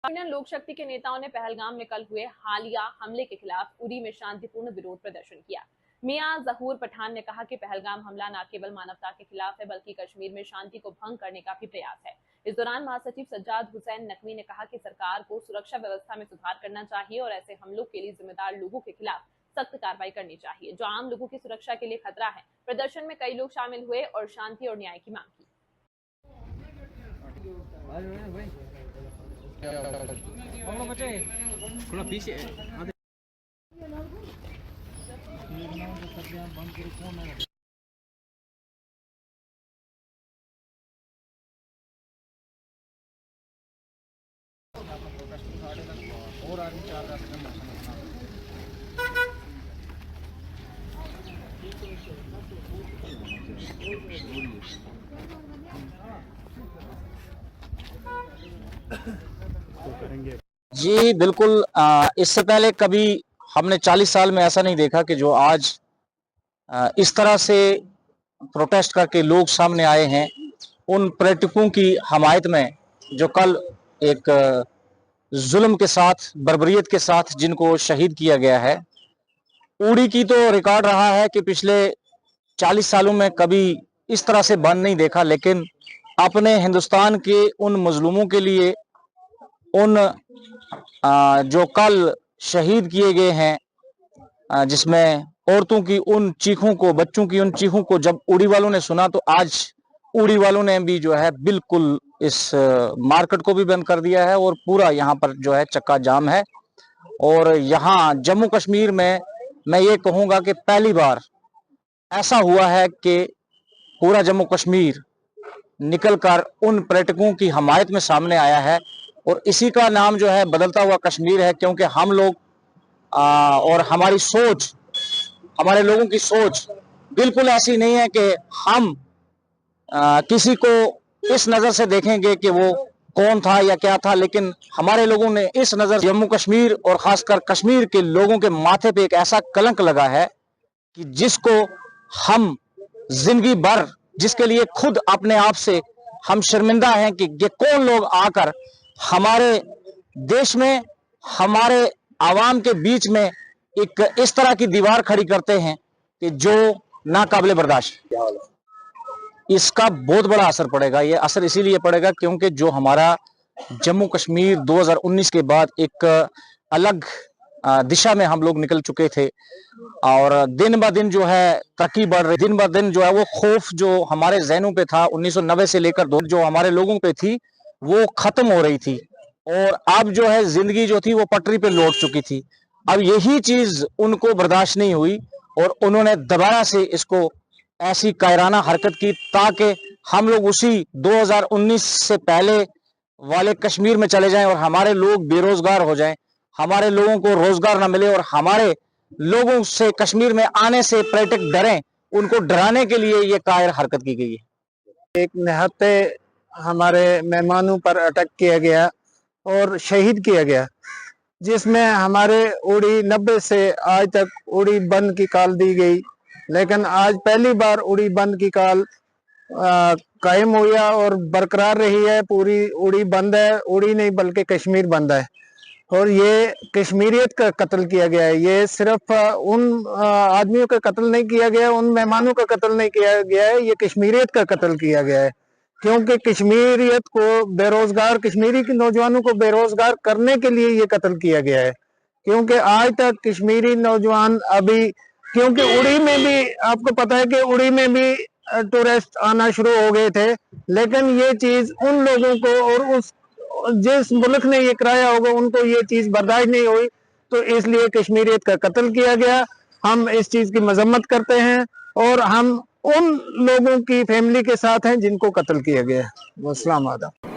Indian लोक शक्ति के नेताओं ने पहलगाम में कल हुए हालिया हमले के खिलाफ उरी में शांतिपूर्ण विरोध प्रदर्शन किया। मियां जहूर पठान ने कहा कि पहलगाम हमला न केवल मानवता के खिलाफ है बल्कि कश्मीर में शांति को भंग करने का भी प्रयास है। इस दौरान महासचिव सज्जाद हुसैन नकवी ने कहा कि सरकार को सुरक्षा व्यवस्था में सुधार करना चाहिए और ऐसे हमलों के लिए जिम्मेदार लोगों के खिलाफ सख्त कार्रवाई करनी चाहिए जो आम लोगों की सुरक्षा के लिए खतरा है। प्रदर्शन में कई लोग शामिल हुए और शांति और न्याय की मांग की। थोड़ा पीछे और आदमी चार जी बिल्कुल। इससे पहले कभी हमने 40 साल में ऐसा नहीं देखा कि जो आज इस तरह से प्रोटेस्ट करके लोग सामने आए हैं उन पर्यटकों की हमायत में जो कल एक जुल्म के साथ, बर्बरियत के साथ जिनको शहीद किया गया है। उड़ी की तो रिकॉर्ड रहा है कि पिछले 40 सालों में कभी इस तरह से बंद नहीं देखा, लेकिन अपने हिंदुस्तान के उन मजलूमों के लिए, उन जो कल शहीद किए गए हैं, जिसमें औरतों की उन चीखों को, बच्चों की उन चीखों को जब उड़ी वालों ने सुना तो आज उड़ी वालों ने भी जो है बिल्कुल इस मार्केट को भी बंद कर दिया है और पूरा यहाँ पर जो है चक्का जाम है। और यहाँ जम्मू कश्मीर में मैं ये कहूँगा कि पहली बार ऐसा हुआ है कि पूरा जम्मू कश्मीर निकलकर उन पर्यटकों की हमायत में सामने आया है और इसी का नाम जो है बदलता हुआ कश्मीर है, क्योंकि हम लोग और हमारी सोच, हमारे लोगों की सोच बिल्कुल ऐसी नहीं है कि हम किसी को इस नजर से देखेंगे कि वो कौन था या क्या था, लेकिन हमारे लोगों ने इस नजर जम्मू कश्मीर और खासकर कश्मीर के लोगों के माथे पे एक ऐसा कलंक लगा है कि जिसको हम जिंदगी भर, जिसके लिए खुद अपने आप से हम शर्मिंदा हैं कि ये कौन लोग आकर हमारे देश में, हमारे आवाम के बीच में एक इस तरह की दीवार खड़ी करते हैं कि जो नाकाबिले बर्दाश्त। इसका बहुत बड़ा असर पड़ेगा। ये असर इसीलिए पड़ेगा क्योंकि जो हमारा जम्मू कश्मीर 2019 के बाद एक अलग दिशा में हम लोग निकल चुके थे और दिन ब दिन जो है तरक्की बढ़ रही, दिन ब दिन जो है वो खौफ जो हमारे जहनों पे था 1990 से लेकर जो हमारे लोगों पे थी वो खत्म हो रही थी और अब जो है जिंदगी जो थी वो पटरी पे लौट चुकी थी। अब यही चीज उनको बर्दाश्त नहीं हुई और उन्होंने दोबारा से इसको ऐसी कायराना हरकत की ताकि हम लोग उसी 2019 से पहले वाले कश्मीर में चले जाएं और हमारे लोग बेरोजगार हो जाएं, हमारे लोगों को रोजगार ना मिले और हमारे लोगों से कश्मीर में आने से पर्यटक डरें। उनको डराने के लिए ये कायर हरकत की गई है। एक निहत्ते हमारे मेहमानों पर अटैक किया गया और शहीद किया गया, जिसमें हमारे उड़ी 90 से आज तक उड़ी बंद की कॉल दी गई, लेकिन आज पहली बार उड़ी बंद की कॉल कायम हुआ और बरकरार रही है। पूरी उड़ी बंद है, उड़ी नहीं बल्कि कश्मीर बंद है और ये कश्मीरियत का कत्ल किया गया है। ये सिर्फ उन आदमियों का कत्ल नहीं किया गया, उन मेहमानों का कत्ल नहीं किया गया है, ये कश्मीरियत का कत्ल किया गया है। क्योंकि कश्मीरियत को बेरोजगार, कश्मीरी के नौजवानों को बेरोजगार करने के लिए ये कत्ल किया गया है। क्योंकि आज तक कश्मीरी नौजवान अभी, क्योंकि उड़ी में भी आपको पता है कि उड़ी में भी टूरिस्ट आना शुरू हो गए थे, लेकिन ये चीज उन लोगों को और उस जिस मुल्क ने ये कराया होगा उनको ये चीज बर्दाश्त नहीं हुई, तो इसलिए कश्मीरियत का कत्ल किया गया। हम इस चीज की मजम्मत करते हैं और हम उन लोगों की फैमिली के साथ हैं जिनको कत्ल किया गया है। अस्सलाम वालेकुम।